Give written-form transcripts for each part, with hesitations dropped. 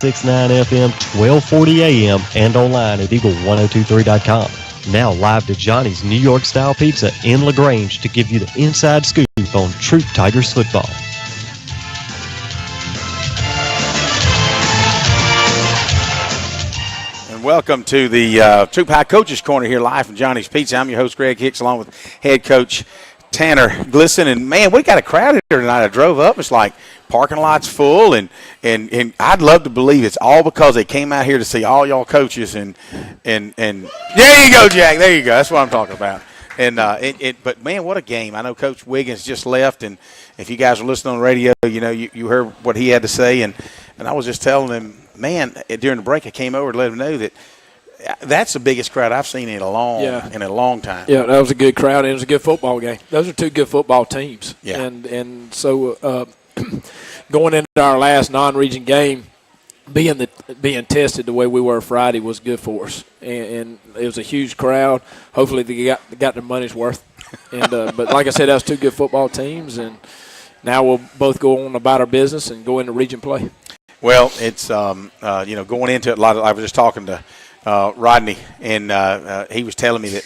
FM, 1240 AM, and online at eagle1023.com. Now live to Johnny's New York Style Pizza in LaGrange to give you the inside scoop on Troup Tigers football. And welcome to the Troup High Coaches Corner here live from Johnny's Pizza. I'm your host, Greg Hicks, along with head coach Tanner Glisson. And, man, we got a crowd here tonight. I drove up. It's like parking lot's full. And I'd love to believe it's all because they came out here to see all y'all coaches. And there you go, Jack. There you go. That's what I'm talking about. And but, man, what a game. I know Coach Wiggins just left. And if you guys were listening on the radio, you know, you heard what he had to say. And I was just telling him, man, during the break I came over to let him know that that's the biggest crowd I've seen in a long time. Yeah, that was a good crowd, and it was a good football game. Those are two good football teams. Yeah. And so going into our last non-region game, being tested the way we were Friday was good for us. And it was a huge crowd. Hopefully they got their money's worth. And but like I said, that was two good football teams, and now we'll both go on about our business and go into region play. Well, it's going into it. I was just talking to Rodney, and he was telling me that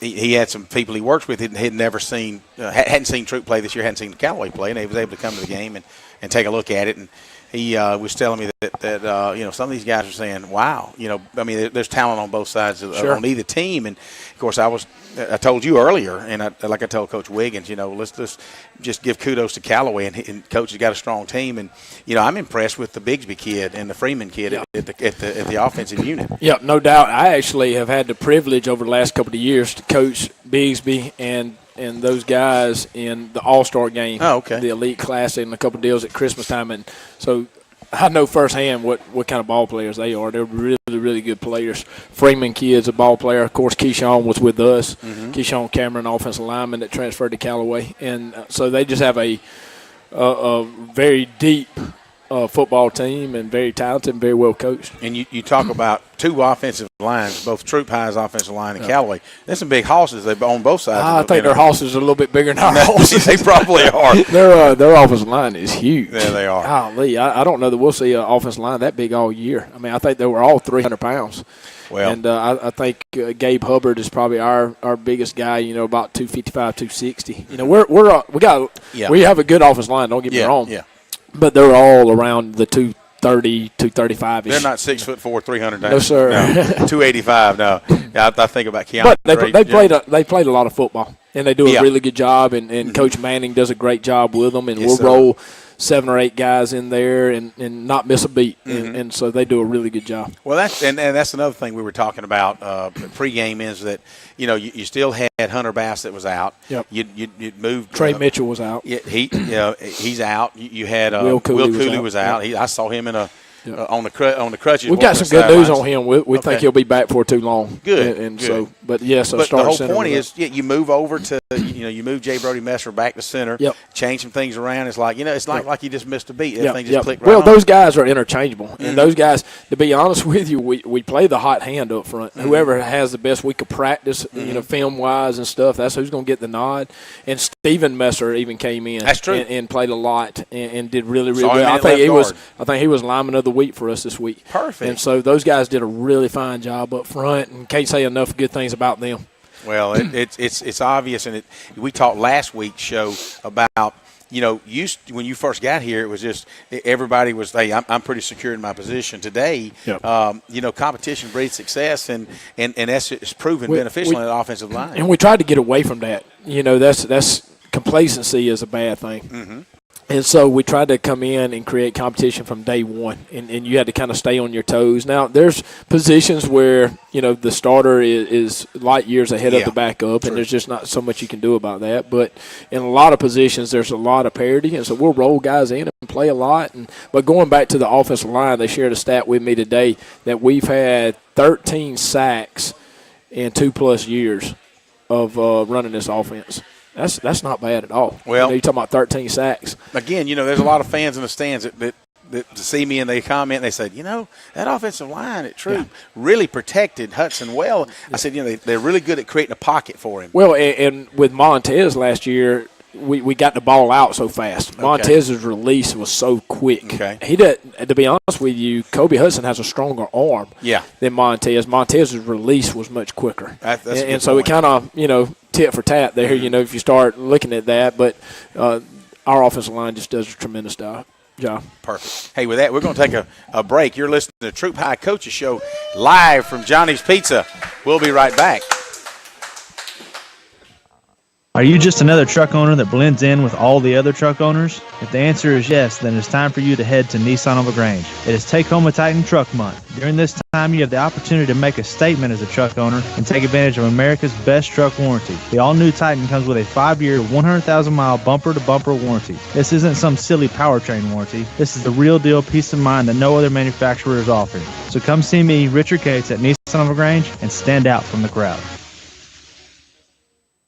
he had some people he works with had never seen hadn't seen Troup play this year, hadn't seen Callaway play, and he was able to come to the game and take a look at it. And he was telling me that some of these guys are saying, "Wow, I mean, there's talent on both sides on either team." And of course, I told you earlier, and like I told Coach Wiggins, let's just give kudos to Callaway, and Coach has got a strong team. And I'm impressed with the Bigsby kid and the Freeman kid at the offensive unit. Yeah, no doubt. I actually have had the privilege over the last couple of years to coach Bigsby and those guys in the All-Star game, the Elite Classic, and a couple of deals at Christmas time. And so I know firsthand what kind of ball players they are. They're really, really good players. Freeman kid's a ball player. Of course, Keyshawn was with us. Mm-hmm. Keyshawn Cameron, offensive lineman that transferred to Callaway. And so they just have a very deep football team and very talented and very well coached. And you talk about two offensive lines, both Troup High's offensive line and Callaway. There's some big hosses on both sides. I think their hosses are a little bit bigger than our hosses. They probably are. Their offensive line is huge. Yeah, they are. Golly, I don't know that we'll see an offensive line that big all year. I mean, I think they were all 300 pounds. Well, and I think Gabe Hubbard is probably our biggest guy. About 255, 260. We have a good offensive line. Don't get me wrong. Yeah. But they're all around the 230, 235-ish. They're not 6'4", 300. No, sir. No. 285. No. I think about Keanu. But they played a lot of football, and they do a really good job. And Coach Manning does a great job with them, and we'll roll 7 or 8 guys in there and not miss a beat. Mm-hmm. And so they do a really good job. Well, that's another thing we were talking about pregame is that you still had Hunter Bass that was out. Yep. You moved Trey Mitchell was out. Yeah, he's out. You had Will Cooley was out. Yep. I saw him on the crutches. We've got some good news on him. We think he'll be back for too long. Good. And good. So, but yes, but the whole point is you move over to you move J. Brody Messer back to center. Yep. Change some things around. It's like it's not like you just missed a beat. Everything just clicked right Well, on. those guys are interchangeable, and those guys, to be honest with you, we play the hot hand up front. Mm-hmm. Whoever has the best week of practice, film wise and stuff, that's who's going to get the nod. And Steven Messer even came in. That's true. And played a lot and did really, really well. I think he was lineman of the week for us this week. Perfect. And so those guys did a really fine job up front, and can't say enough good things about them. Well, it's obvious, and we talked last week's show about when you first got here, it was just everybody was, hey, I'm pretty secure in my position. Today, competition breeds success, and that's proven beneficial in the offensive line. And we tried to get away from that. That's complacency is a bad thing. Mm-hmm. And so we tried to come in and create competition from day one, and you had to kind of stay on your toes. Now, there's positions where, the starter is light years ahead of the backup, and there's just not so much you can do about that. But in a lot of positions, there's a lot of parity, and so we'll roll guys in and play a lot. But going back to the offensive line, they shared a stat with me today that we've had 13 sacks in 2+ years of running this offense. That's not bad at all. Well, you're talking about 13 sacks. Again, there's a lot of fans in the stands that see me and they comment and they said, that offensive line at Troup really protected Hudson well. I said, they're really good at creating a pocket for him. Well, and with Montez last year, we got the ball out so fast. Okay. Montez's release was so quick. Okay. He did. To be honest with you, Kobe Hudson has a stronger arm than Montez. Montez's release was much quicker. That's and so it kind of, tit for tat there, if you start looking at that. But our offensive line just does a tremendous job. Perfect. Hey, with that, we're going to take a break. You're listening to the Troup High Coaches Show live from Johnny's Pizza. We'll be right back. Are you just another truck owner that blends in with all the other truck owners? If the answer is yes, then it's time for you to head to Nissan on LaGrange. It is Take Home a Titan Truck Month. During this time, you have the opportunity to make a statement as a truck owner and take advantage of America's best truck warranty. The all-new Titan comes with a 5-year, 100,000-mile bumper-to-bumper warranty. This isn't some silly powertrain warranty. This is the real deal peace of mind that no other manufacturer is offering. So come see me, Richard Cates, at Nissan on LaGrange and stand out from the crowd.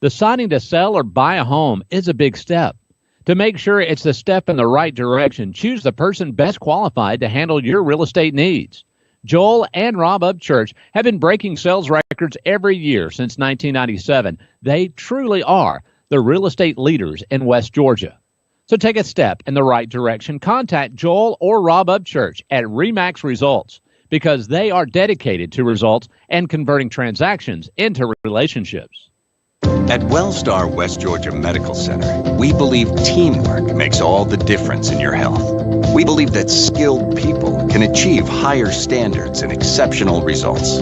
Deciding to sell or buy a home is a big step. To make sure it's the step in the right direction, choose the person best qualified to handle your real estate needs. Joel and Rob Upchurch have been breaking sales records every year since 1997. They truly are the real estate leaders in West Georgia. So take a step in the right direction. Contact Joel or Rob Upchurch at RE/MAX Results because they are dedicated to results and converting transactions into relationships. At Wellstar West Georgia Medical Center, we believe teamwork makes all the difference in your health. We believe that skilled people can achieve higher standards and exceptional results.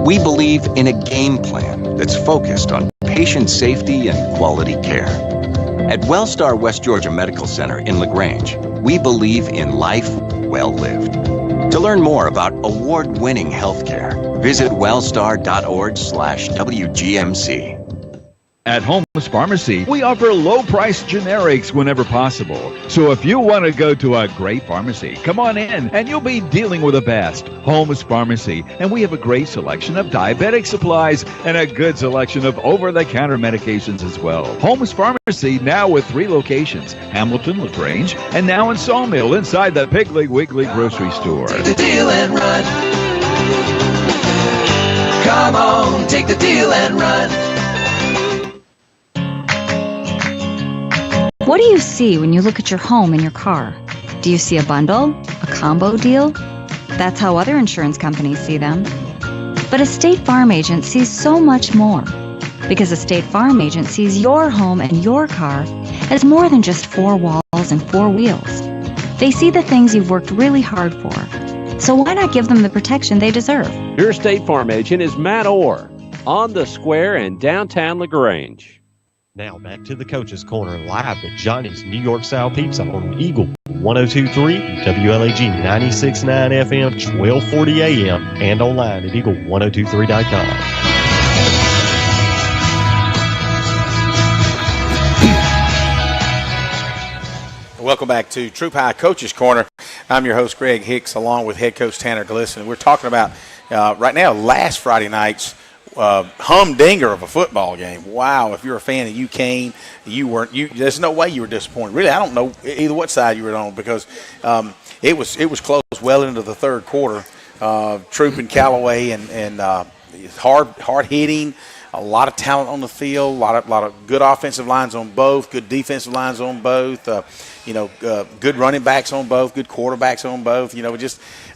We believe in a game plan that's focused on patient safety and quality care. At Wellstar West Georgia Medical Center in LaGrange, we believe in life well lived. To learn more about award-winning healthcare, visit wellstar.org/WGMC. At Homes Pharmacy, we offer low-priced generics whenever possible. So if you want to go to a great pharmacy, come on in and you'll be dealing with the best. Homes Pharmacy. And we have a great selection of diabetic supplies and a good selection of over-the-counter medications as well. Homes Pharmacy now with 3 locations, Hamilton, LaGrange, and now in Sawmill inside the Piggly Wiggly grocery store. Take the deal and run. Come on, take the deal and run. What do you see when you look at your home and your car? Do you see a bundle? A combo deal? That's how other insurance companies see them. But a State Farm agent sees so much more. Because a State Farm agent sees your home and your car as more than just 4 walls and 4 wheels. They see the things you've worked really hard for. So why not give them the protection they deserve? Your State Farm agent is Matt Orr on the square in downtown LaGrange. Now back to the Coach's Corner live at Johnny's New York Style Pizza on Eagle 102.3, WLAG 96.9 FM, 1240 AM, and online at eagle1023.com. Welcome back to Troup High Coach's Corner. I'm your host, Greg Hicks, along with head coach Tanner Glisson. We're talking about right now last Friday night's humdinger of a football game. Wow, if you're a fan and you came, there's no way you were disappointed. Really, I don't know either what side you were on because it was close well into the third quarter. Troup and Callaway and hard hitting, a lot of talent on the field, a lot of good offensive lines on both, good defensive lines on both. Good running backs on both, good quarterbacks on both.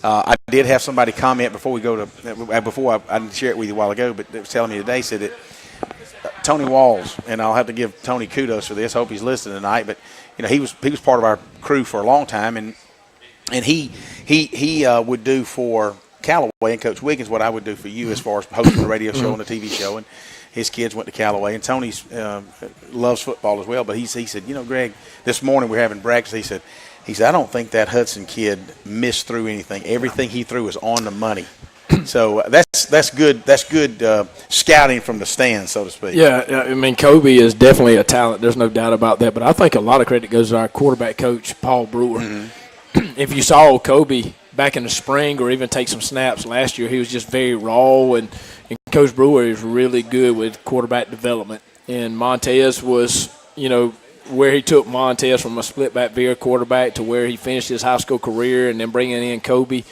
I did have somebody comment before I didn't share it with you a while ago, but they was telling me today, said that Tony Walls, and I'll have to give Tony kudos for this. Hope he's listening tonight, but he was part of our crew for a long time, and he would do for Callaway and Coach Wiggins what I would do for you as far as hosting a radio show and a TV show, and his kids went to Callaway, and Tony loves football as well. But he said, Greg, this morning we're having breakfast. He said, I don't think that Hudson kid missed through anything. Everything he threw was on the money. So that's good. That's good scouting from the stands, so to speak. Yeah, I mean, Kobe is definitely a talent. There's no doubt about that. But I think a lot of credit goes to our quarterback coach, Paul Brewer. Mm-hmm. If you saw Kobe back in the spring or even take some snaps last year, he was just very raw, and Coach Brewer is really good with quarterback development. And Montez was, where he took Montez from a split-back veer quarterback to where he finished his high school career and then bringing in Kobe.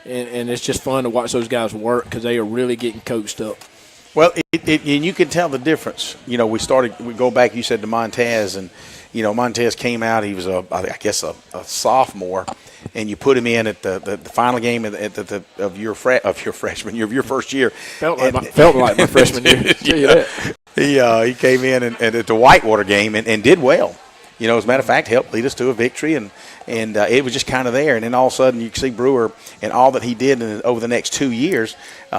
And it's just fun to watch those guys work because they are really getting coached up. Well, and you can tell the difference. We go back, you said to Montez, and, Montez came out, he was, I guess, a sophomore, and you put him in at the final game of your freshman year, of your first year. Felt like my freshman year. Tell you that. He came in and at the Whitewater game and did well. As a matter of fact, helped lead us to a victory, and it was just kind of there. And then all of a sudden, you can see Brewer and all that he did over the next 2 years.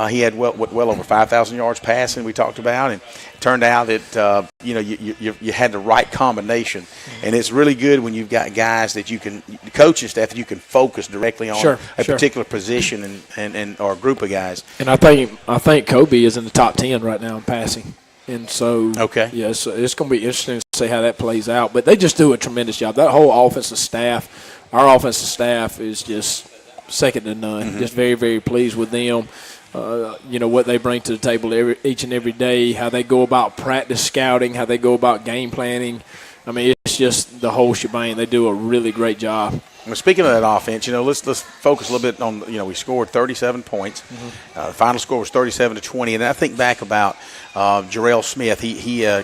He had well over 5,000 yards passing. We talked about, and it turned out that you had the right combination. And it's really good when you've got guys that you can, coaching staff, that you can focus directly on a particular position and or a group of guys. And I think Kobe is in the top 10 right now in passing. And so, it's going to be interesting to see how that plays out. But they just do a tremendous job. That whole offensive staff, our offensive staff is just second to none. Mm-hmm. Just very, very pleased with them. What they bring to the table each and every day, how they go about practice scouting, how they go about game planning. I mean, it's just the whole shebang. They do a really great job. Well, speaking of that offense, let's focus a little bit on, we scored 37 points. Mm-hmm. The final score was 37-20. And I think back about Jarrell Smith.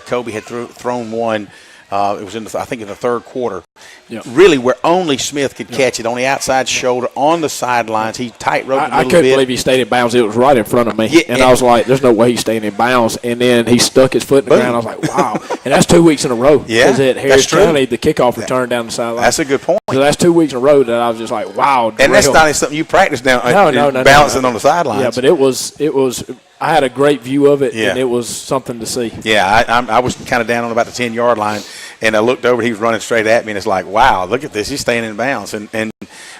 Kobe had thrown one. It was in the third quarter. Yep. Really, where only Smith could catch it on the outside shoulder on the sidelines. He tight roped it a little bit. I couldn't believe he stayed in bounds. It was right in front of me, and I was like, "There's no way he's staying in bounds." And then he stuck his foot in the ground. I was like, "Wow!" And that's 2 weeks in a row. Yeah, because at Harris County, the kickoff return down the sideline. That's a good point. So that's 2 weeks in a row that I was just like, "Wow!" And that's not something you practice down. No, balancing on the sidelines. Yeah, but it was. I had a great view of it, and it was something to see. Yeah, I was kind of down on about the 10-yard line, and I looked over. He was running straight at me, and it's like, wow, look at this. He's staying in bounds.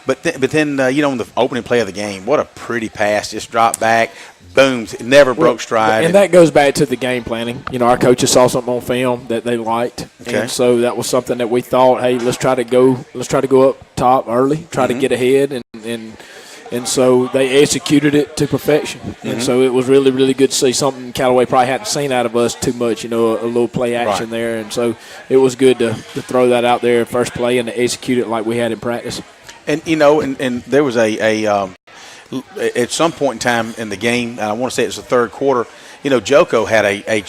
But then on the opening play of the game, what a pretty pass. Just dropped back, boom, it never broke stride. And that goes back to the game planning. Our coaches saw something on film that they liked, and so that was something that we thought, hey, let's try to go up top early, try to get ahead, and so they executed it to perfection. And so it was really, really good to see something Callaway probably hadn't seen out of us too much, a little play action there. And so it was good to throw that out there first play and to execute it like we had in practice. And, and there was at some point in time in the game, I want to say it was the third quarter, Joko had a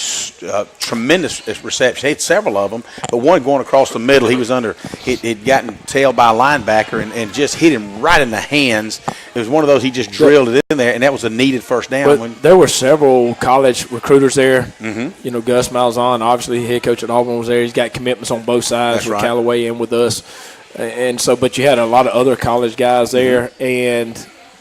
tremendous reception. He had several of them, but one going across the middle, he was under. He'd gotten tailed by a linebacker and just hit him right in the hands. It was one of those he just drilled it in there, and that was a needed first down. But there were several college recruiters there. Mm-hmm. Gus Malzahn, obviously head coach at Auburn, was there. He's got commitments on both sides with Callaway and with us. And so, but you had a lot of other college guys there, and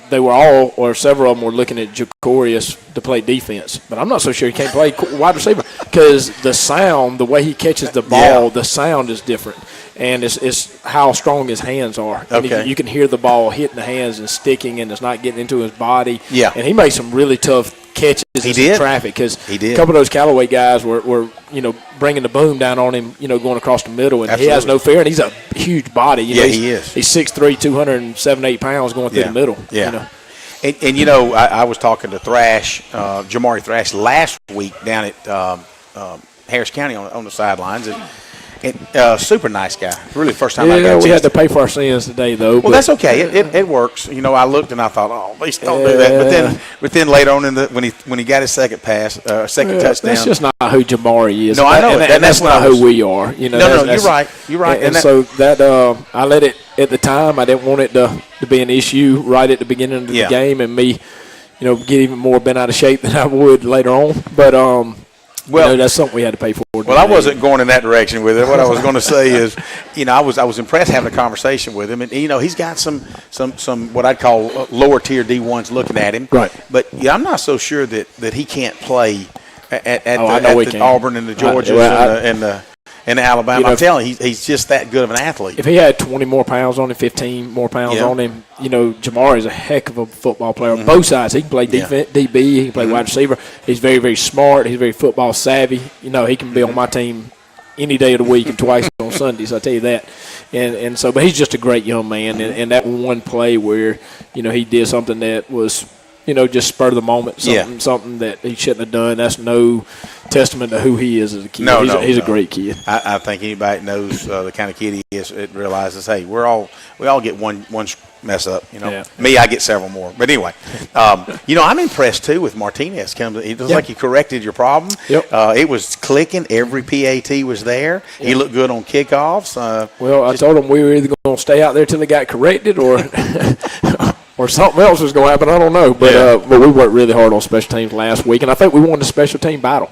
they were all, or several of them were looking at Jacorius to play defense. But I'm not so sure he can't play wide receiver because the sound, the way he catches the ball, the sound is different. And it's how strong his hands are. And you can hear the ball hitting the hands and sticking, and it's not getting into his body. Yeah. And he made some really tough catches in traffic because a couple of those Callaway guys were bringing the boom down on him, going across the middle, and he has no fear, and he's a huge body. He is. He's 6'3", 207, 8 pounds going through the middle. Yeah. And I was talking to Jamari Thrash last week down at Harris County on the sidelines, and super nice guy. Really, the first time I got a chance. We had to pay for our sins today, though. Well, that's okay. It works. I looked and I thought, oh, please don't do that. But then later on when he got his second pass, touchdown. That's just not who Jamari is. No, I know. And that's not who we are. No, you're right. You're right. And so that I let it at the time. I didn't want it to be an issue right at the beginning of the game, and me, get even more bent out of shape than I would later on. But that's something we had to pay for. Well, I wasn't going in that direction with it. What I was going to say is, I was impressed having a conversation with him, and he's got some what I'd call lower tier D1s looking at him. Right. But I'm not so sure that he can't play at the Auburn and the Georgias and the Alabama. I'm telling you, he's just that good of an athlete. If he had 20 more pounds on him, 15 more pounds on him, Jamari is a heck of a football player on both sides. He can play DB, he can play wide receiver. He's very, very smart. He's very football savvy. He can be on my team any day of the week and twice on Sundays, I'll tell you that. And so, but he's just a great young man. And that one play where, he did something that was, just spur of the moment, something that he shouldn't have done. That's no testament to who he is as a kid. He's a great kid. I think anybody that knows the kind of kid he is, it realizes, hey, we all get one mess up. Me, I get several more. But anyway, I'm impressed too with Martinez. It looks like he corrected your problem. Yep. It was clicking. Every PAT was there. Yep. He looked good on kickoffs. I told him we were either going to stay out there till they got corrected, or or something else was going to happen. I don't know. But we worked really hard on special teams last week, and I think we won the special team battle.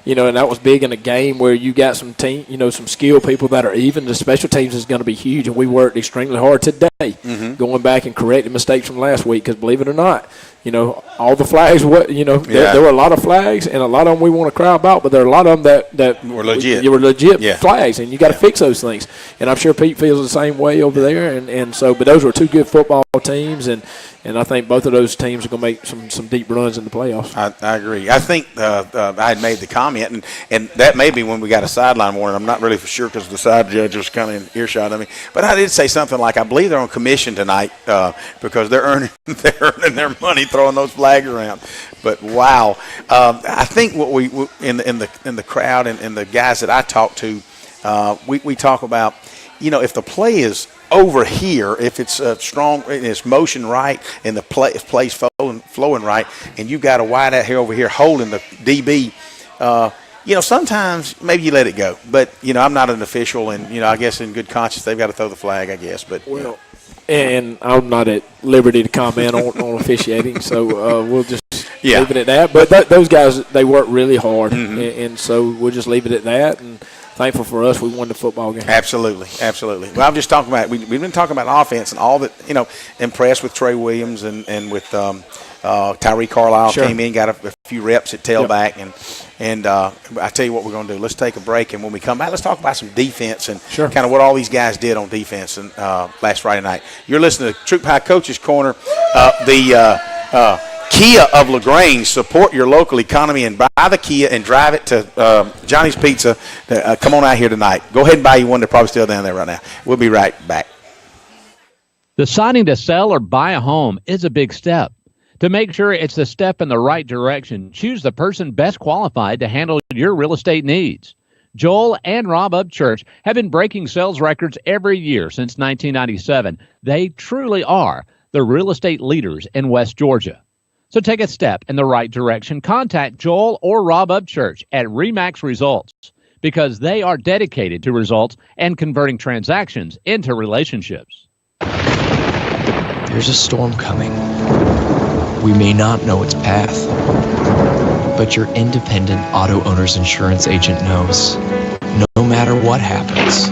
And that was big in a game where you got some some skilled people that are even. The special teams is going to be huge, and we worked extremely hard today, going back and correcting mistakes from last week. Because believe it or not, all the flags. There were a lot of flags, and a lot of them we want to cry about, but there are a lot of them that were legit. Were legit flags, and you got to fix those things. And I'm sure Pete feels the same way over there. But those were two good football teams, and I think both of those teams are going to make some deep runs in the playoffs. I agree. I think I had made the comment, and that may be when we got a sideline warning. I'm not really for sure because the side judge was kind of in earshot of me. But I did say something like, I believe they're on commission tonight because they're earning their money throwing those flags around. But wow, I think what we in the crowd and the guys that I talk to, we talk about, if the play is over here, if it's strong and it's motion right and the play's flowing right, and you've got a wide out here over here holding the DB, sometimes maybe you let it go. But I'm not an official, and I guess in good conscience they've got to throw the flag, I guess. But and I'm not at liberty to comment on officiating, so we'll just leave it at that. But those guys, they work really hard, and so we'll just leave it at that. And thankful for us, we won the football game. Absolutely. Well, I'm just talking about we've been talking about offense and all that. Impressed with Trey Williams and with Tyree Carlisle came in, got a few reps at tailback, and I tell you what we're going to do. Let's take a break, and when we come back, let's talk about some defense and kind of what all these guys did on defense and last Friday night. You're listening to Troup High Coaches Corner. Kia of LaGrange, support your local economy and buy the Kia and drive it to Johnny's Pizza. Come on out here tonight. Go ahead and buy you one. They're probably still down there right now. We'll be right back. Deciding to sell or buy a home is a big step. To make sure it's the step in the right direction, choose the person best qualified to handle your real estate needs. Joel and Rob Upchurch have been breaking sales records every year since 1997. They truly are the real estate leaders in West Georgia. So take a step in the right direction. Contact Joel or Rob Upchurch at RE/MAX Results because they are dedicated to results and converting transactions into relationships. There's a storm coming. We may not know its path, but your independent auto owner's insurance agent knows. No matter what happens,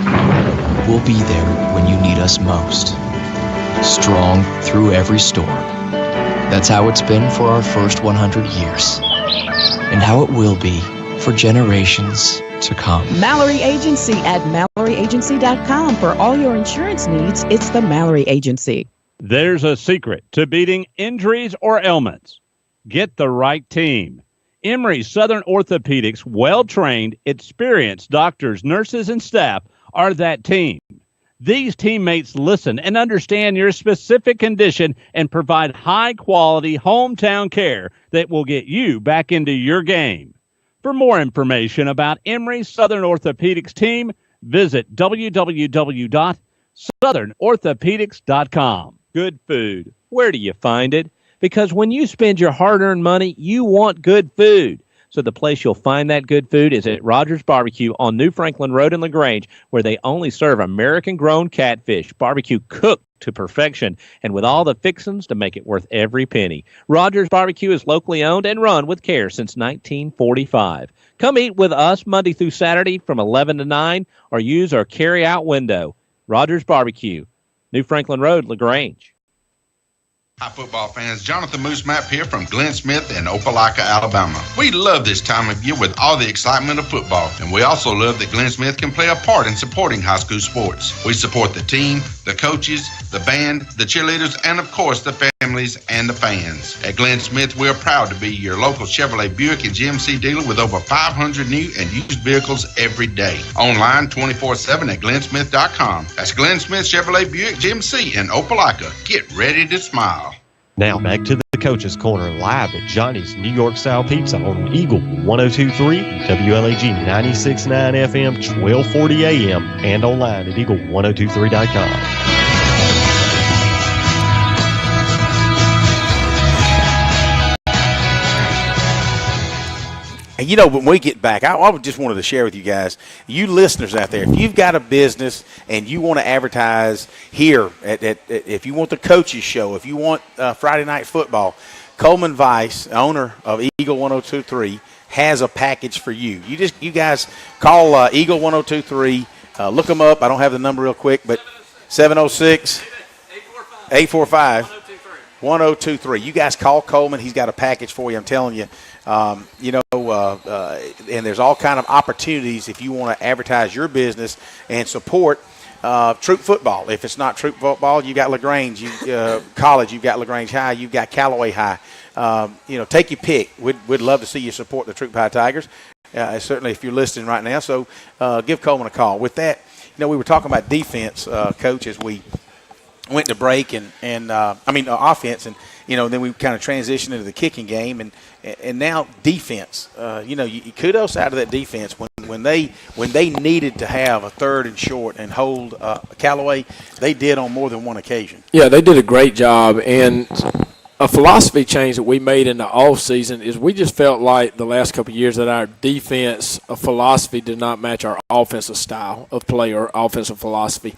we'll be there when you need us most. Strong through every storm. That's how it's been for our first 100 years, and how it will be for generations to come. Mallory Agency at MalloryAgency.com. For all your insurance needs, it's the Mallory Agency. There's a secret to beating injuries or ailments. Get the right team. Emory Southern Orthopedics' well-trained, experienced doctors, nurses, and staff are that team. These teammates listen and understand your specific condition and provide high-quality hometown care that will get you back into your game. For more information about Emory Southern Orthopedics team, visit www.southernorthopedics.com. Good food. Where do you find it? Because when you spend your hard-earned money, you want good food. So the place you'll find that good food is at Rogers Barbecue on New Franklin Road in LaGrange, where they only serve American-grown catfish, barbecue cooked to perfection, and with all the fixings to make it worth every penny. Rogers Barbecue is locally owned and run with care since 1945. Come eat with us Monday through Saturday from 11 to 9, or use our carry-out window. Rogers Barbecue, New Franklin Road, LaGrange. Hi, football fans. Jonathan Moose Mapp here from Glenn Smith in Opelika, Alabama. We love this time of year with all the excitement of football, and we also love that Glenn Smith can play a part in supporting high school sports. We support the team, the coaches, the band, the cheerleaders, and of course the families and the fans. At Glenn Smith, we're proud to be your local Chevrolet Buick and GMC dealer with over 500 new and used vehicles every day. Online 24/7 at glennsmith.com. That's Glenn Smith Chevrolet Buick GMC in Opelika. Get ready to smile. Now back to the the Coach's Corner live at Johnny's New York Style Pizza on Eagle 102.3, WLAG 96.9 FM, 1240 AM, and online at eagle1023.com. And, when we get back, I just wanted to share with you guys, you listeners out there, if you've got a business and you want to advertise here, if you want the Coaches Show, if you want Friday Night Football, Coleman Weiss, owner of Eagle 102.3, has a package for you. You guys call Eagle 102.3, look them up. I don't have the number real quick, but 706-845-1023. You guys call Coleman. He's got a package for you. I'm telling you. And there's all kind of opportunities if you want to advertise your business and support Troup football. If it's not Troup football, you got LaGrange. College, you've got LaGrange High. You've got Callaway High. Take your pick. We'd love to see you support the Troup High Tigers. Certainly, if you're listening right now. So give Coleman a call. With that, we were talking about defense, Coach, as we went to break and offense, and then we kind of transitioned into the kicking game, and now defense. Kudos out of that defense when they needed to have a third and short and hold Callaway, they did on more than one occasion. Yeah, they did a great job, and a philosophy change that we made in the offseason is we just felt like the last couple of years that our defense philosophy did not match our offensive style of play or offensive philosophy,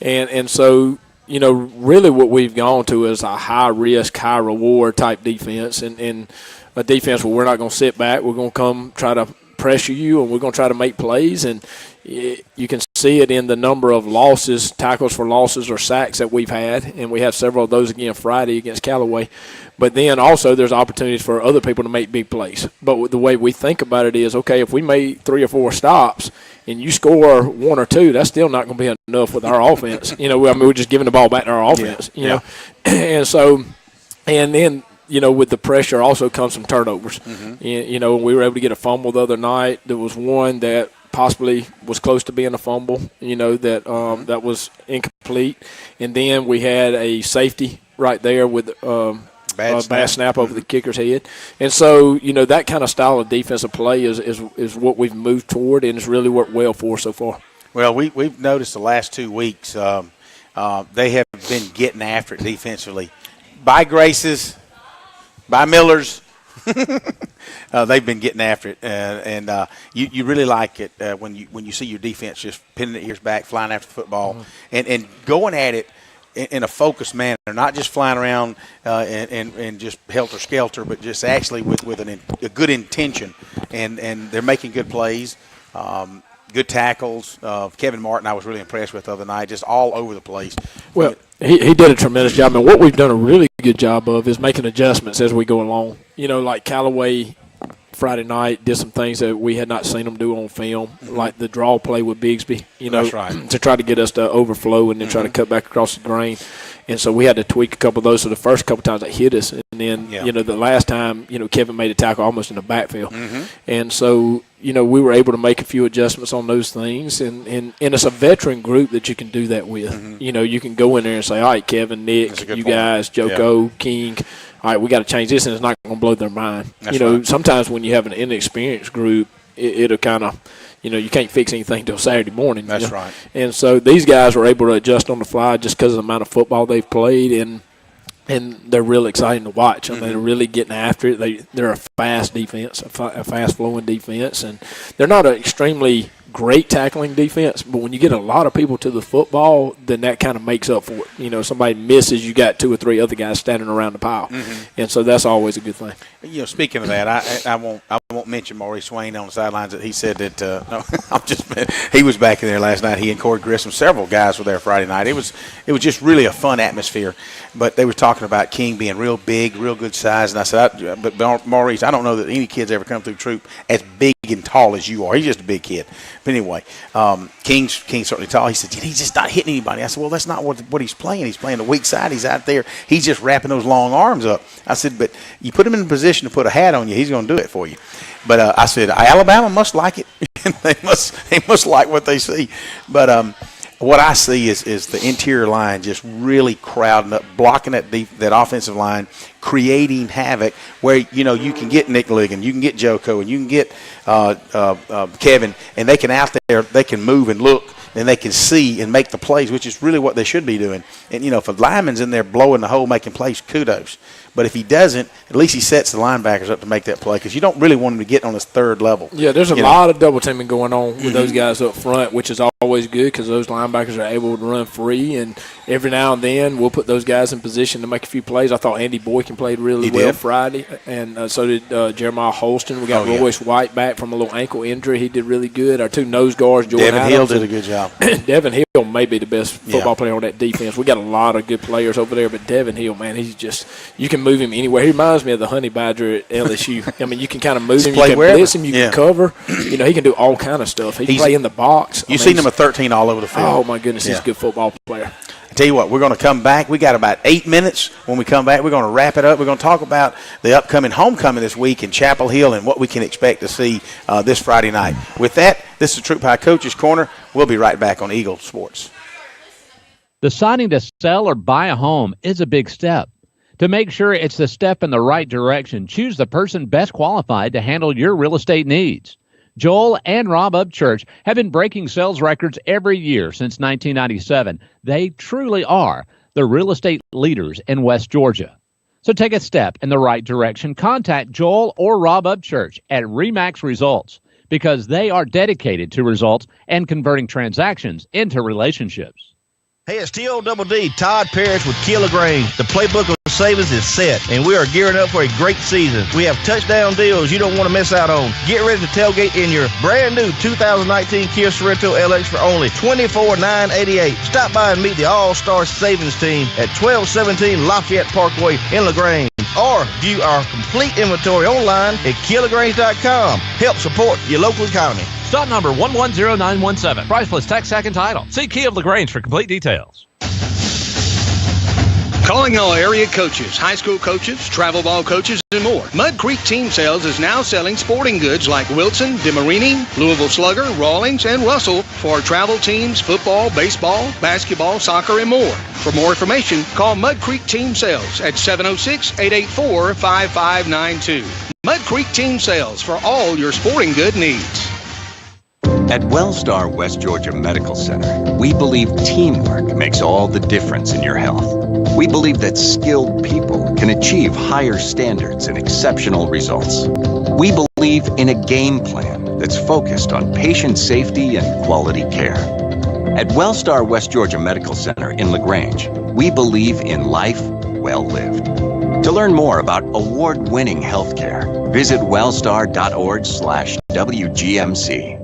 and so. Really what we've gone to is a high-risk, high-reward type defense, and a defense where we're not going to sit back. We're going to come try to pressure you, and we're going to try to make plays. And you can see it in the number of losses, tackles for losses or sacks that we've had, and we have several of those again Friday against Callaway. But then also there's opportunities for other people to make big plays. But the way we think about it is, okay, if we made 3 or 4 stops and you score 1 or 2, that's still not going to be enough with our offense. We're just giving the ball back to our offense, you know. And so, and then, with the pressure also comes some turnovers. Mm-hmm. We were able to get a fumble the other night. There was one that possibly was close to being a fumble, that was incomplete. And then we had a safety right there with bad snap over the kicker's head. And so, that kind of style of defensive play is what we've moved toward, and it's really worked well for us so far. Well, we've noticed the last 2 weeks they have been getting after it defensively. By Graces, by Millers, they've been getting after it, and you really like it when you see your defense just pinning the ears back, flying after the football, and going at it in a focused manner, not just flying around and just helter-skelter, but just actually with a good intention, and they're making good plays, good tackles. Kevin Martin I was really impressed with the other night, just all over the place. Well, he did a tremendous job, and what we've done a really good job of is making adjustments as we go along. Like Callaway Friday night did some things that we had not seen them do on film, like the draw play with Bigsby, That's right. to try to get us to overflow and then try to cut back across the grain. And so we had to tweak a couple of those. So the first couple of times they hit us, and then, the last time, Kevin made a tackle almost in the backfield. And so, we were able to make a few adjustments on those things. And it's a veteran group that you can do that with. You can go in there and say, all right, Kevin, Nick, you guys, Joko, King, all right, we got to change this, and it's not going to blow their mind. Right. Sometimes when you have an inexperienced group, it'll kind of, you can't fix anything until Saturday morning. That's right. And so these guys were able to adjust on the fly just because of the amount of football they've played, and they're really exciting to watch. I mean, they're really getting after it. They're a fast defense, a fast-flowing defense, and they're not an extremely great tackling defense, but when you get a lot of people to the football, then that kind of makes up for it. Somebody misses, you got 2 or 3 other guys standing around the pile, and so that's always a good thing. Speaking of that, I won't mention Maurice Swain on the sidelines. That he said that he was back in there last night. He and Corey Grissom, several guys were there Friday night. It was just really a fun atmosphere. But they were talking about King being real big, real good size, and I said, but Maurice, I don't know that any kid's ever come through Troup as big and tall as you are. He's just a big kid. But anyway, King's certainly tall. He said, he's just not hitting anybody. I said, well, that's not what he's playing. He's playing the weak side. He's out there. He's just wrapping those long arms up. I said, but you put him in a position to put a hat on you, he's going to do it for you. But I said, Alabama must like it. they must like what they see. But what I see is the interior line just really crowding up, blocking that offensive line. creating havoc where, you can get Nick Ligon, you can get Joko, and you can get Kevin, and they can out there, they can move and look, and they can see and make the plays, which is really what they should be doing. And, if a lineman's in there blowing the hole, making plays, kudos. But if he doesn't, at least he sets the linebackers up to make that play because you don't really want him to get on his third level. Yeah, there's a lot of double teaming going on with those guys up front, which is always good because those linebackers are able to run free. And every now and then we'll put those guys in position to make a few plays. I thought Andy Boykin played really well Friday, and so did Jeremiah Holston. We got Royce White back from a little ankle injury. He did really good. Our two nose guards, Jordan Devin Adams Hill did a good job. Devin Hill may be the best football player on that defense. We got a lot of good players over there, but Devin Hill, man, he's just – you can move him anywhere. He reminds me of the Honey Badger at LSU. I mean, you can kind of move him. You can blitz him. You can cover. He can do all kind of stuff. He can play in the box. You've seen him at 13 all over the field. Oh, my goodness. He's a good football player. I tell you what, we're going to come back. We got about 8 minutes. When we come back, we're going to wrap it up. We're going to talk about the upcoming homecoming this week in Chapel Hill and what we can expect to see this Friday night. With that, this is Troop High Coach's Corner. We'll be right back on Eagle Sports. Deciding to sell or buy a home is a big step. To make sure it's the step in the right direction, choose the person best qualified to handle your real estate needs. Joel and Rob Upchurch have been breaking sales records every year since 1997. They truly are the real estate leaders in West Georgia. So take a step in the right direction. Contact Joel or Rob Upchurch at RE/MAX Results because they are dedicated to results and converting transactions into relationships. Hey, it's T-O-double-D, Todd Parrish with Kia LaGrange. The playbook of savings is set, and we are gearing up for a great season. We have touchdown deals you don't want to miss out on. Get ready to tailgate in your brand new 2019 Kia Sorrento LX for only $24,988. Stop by and meet the All-Star Savings Team at 1217 Lafayette Parkway in LaGrange. Or view our complete inventory online at KiaLaGrange.com. Help support your local economy. Stock number 110917. Price plus tax, sack, and title. See Kia of LaGrange for complete details. Calling all area coaches, high school coaches, travel ball coaches, and more. Mud Creek Team Sales is now selling sporting goods like Wilson, DeMarini, Louisville Slugger, Rawlings, and Russell for travel teams, football, baseball, basketball, soccer, and more. For more information, call Mud Creek Team Sales at 706-884-5592. Mud Creek Team Sales for all your sporting good needs. At Wellstar West Georgia Medical Center, we believe teamwork makes all the difference in your health. We believe that skilled people can achieve higher standards and exceptional results. We believe in a game plan that's focused on patient safety and quality care. At Wellstar West Georgia Medical Center in LaGrange, we believe in life well lived. To learn more about award-winning healthcare, visit wellstar.org/WGMC.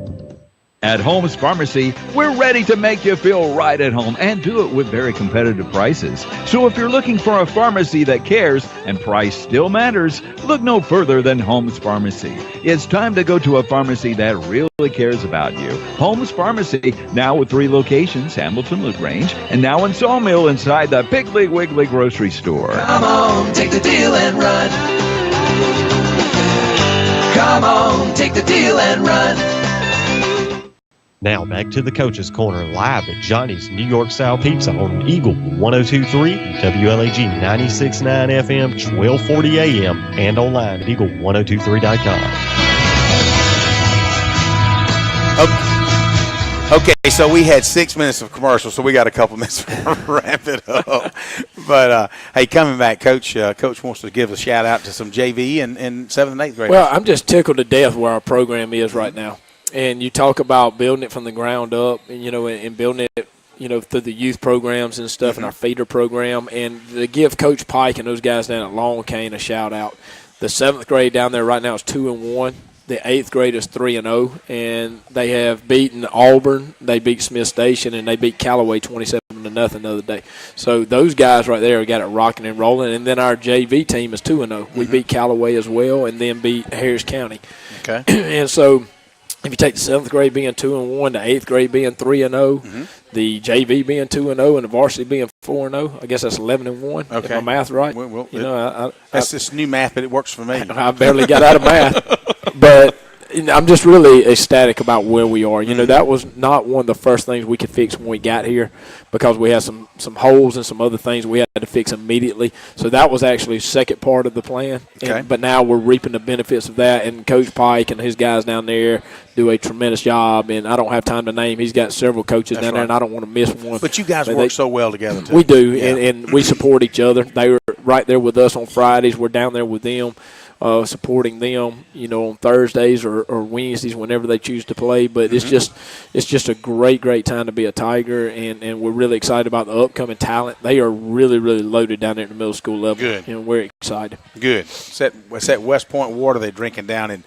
At Holmes Pharmacy, we're ready to make you feel right at home and do it with very competitive prices. So if you're looking for a pharmacy that cares and price still matters, look no further than Holmes Pharmacy. It's time to go to a pharmacy that really cares about you. Holmes Pharmacy, now with 3 locations, Hamilton, LaGrange, and now in Sawmill inside the Piggly Wiggly grocery store. Come on, take the deal and run. Come on, take the deal and run. Now back to the Coach's Corner live at Johnny's New York Style Pizza on Eagle 102.3, WLAG 96.9 FM, 1240 AM, and online at eagle1023.com. Okay, so we had 6 minutes of commercial, so we got a couple minutes to wrap it up. But, hey, coming back, Coach wants to give a shout-out to some JV and 7th and 8th graders. Well, I'm just tickled to death where our program is right now. And you talk about building it from the ground up, and, and building it, through the youth programs and stuff and our feeder program. And to give Coach Pike and those guys down at Long Cane a shout-out. The 7th grade down there right now is 2-1. The 8th grade is 3-0, and they have beaten Auburn. They beat Smith Station, and they beat Callaway 27-0 the other day. So those guys right there got it rocking and rolling. And then our JV team is 2-0. We beat Callaway as well, and then beat Harris County. Okay. And so if you take the 7th grade being 2-1, the 8th grade being 3-0, the JV being 2-0, and the varsity being 4-0, I guess that's 11-1. Okay. If my math right? That's this new math, but it works for me. I barely got out of math. But I'm just really ecstatic about where we are. You know, that was not one of the first things we could fix when we got here because we had some holes and some other things we had to fix immediately. So that was actually the second part of the plan. Okay. But now we're reaping the benefits of that, and Coach Pike and his guys down there do a tremendous job, and I don't have time to name. He's got several coaches down there, and I don't want to miss one. But you guys work so well together, too. We do, and we support each other. They were right there with us on Fridays. We're down there with them. Supporting them, you know, on Thursdays or Wednesdays whenever they choose to play. But it's just a great time to be a Tiger, and we're really excited about the upcoming talent. They are really loaded down there at the middle school level. Good. And we're excited. Good. It's that West Point water they're drinking down in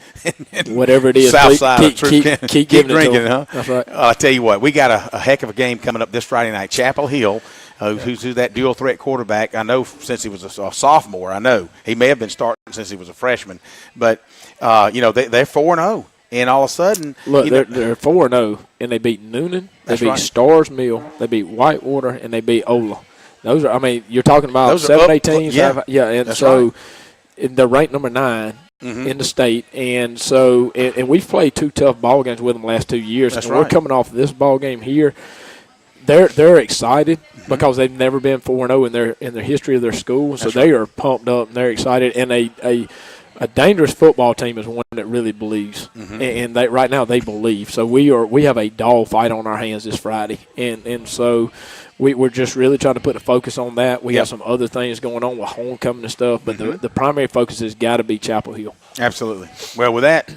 whatever it is. South side of keep giving drinking, it to them. huh? That's right. I'll tell you what, we got a heck of a game coming up this Friday night. Chapel Hill. Who's that dual threat quarterback? I know since he was a sophomore. I know he may have been starting since he was a freshman, but you know they're 4-0, and all of a sudden, look, they're 4-0, and they beat Noonan, they beat Stars Mill, they beat Whitewater, and they beat Ola. Those are, I mean, you're talking about 7-8 teams, and that's so they're ranked number 9. In the state, and so and we've played 2 tough ball games with them the last 2 years. That's and right. We're coming off this ball game here. They're excited because they've never been 4-0 in their history of their school, so they are pumped up and they're excited. And a dangerous football team is one that really believes, and they, right now they believe. So we have a dog fight on our hands this Friday, and so we're just really trying to put a focus on that. We have some other things going on with homecoming and stuff, but the primary focus has got to be Chapel Hill. Absolutely. Well, with that,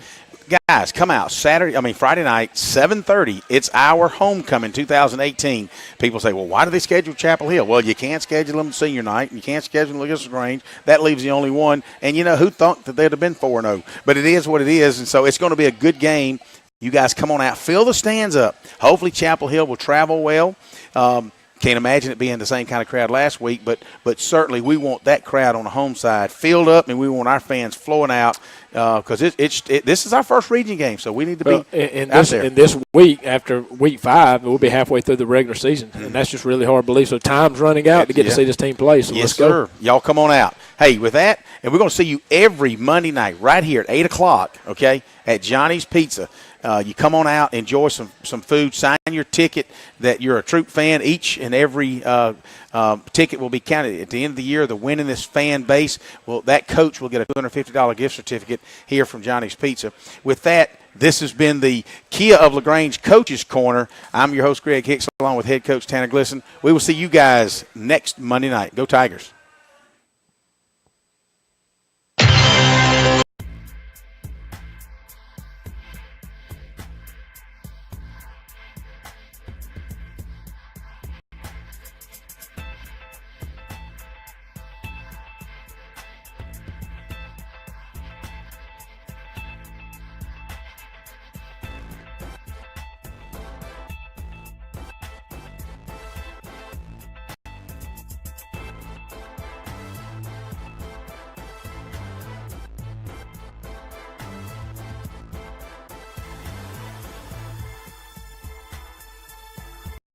guys, come out Friday night, 7:30. It's our homecoming 2018. People say, well, why do they schedule Chapel Hill? Well, you can't schedule them senior night. You can't schedule them against Grange. That leaves the only one. And, you know, who thought that they'd have been 4-0? But it is what it is, and so it's going to be a good game. You guys come on out. Fill the stands up. Hopefully Chapel Hill will travel well. Can't imagine it being the same kind of crowd last week, but certainly we want that crowd on the home side filled up, and we want our fans flowing out because this is our first region game, so we need to be out there. And this week, after week 5, we'll be halfway through the regular season, and that's just really hard to believe. So time's running out to get to see this team play, so let's go. Sir. Y'all come on out. Hey, with that, and we're going to see you every Monday night right here at 8 o'clock, okay, at Johnny's Pizza. You come on out, enjoy some food, sign your ticket that you're a Troup fan. Each and every ticket will be counted. At the end of the year, the winningest fan base, well, that coach will get a $250 gift certificate here from Johnny's Pizza. With that, this has been the Kia of LaGrange Coaches Corner. I'm your host, Greg Hicks, along with head coach Tanner Glisson. We will see you guys next Monday night. Go Tigers.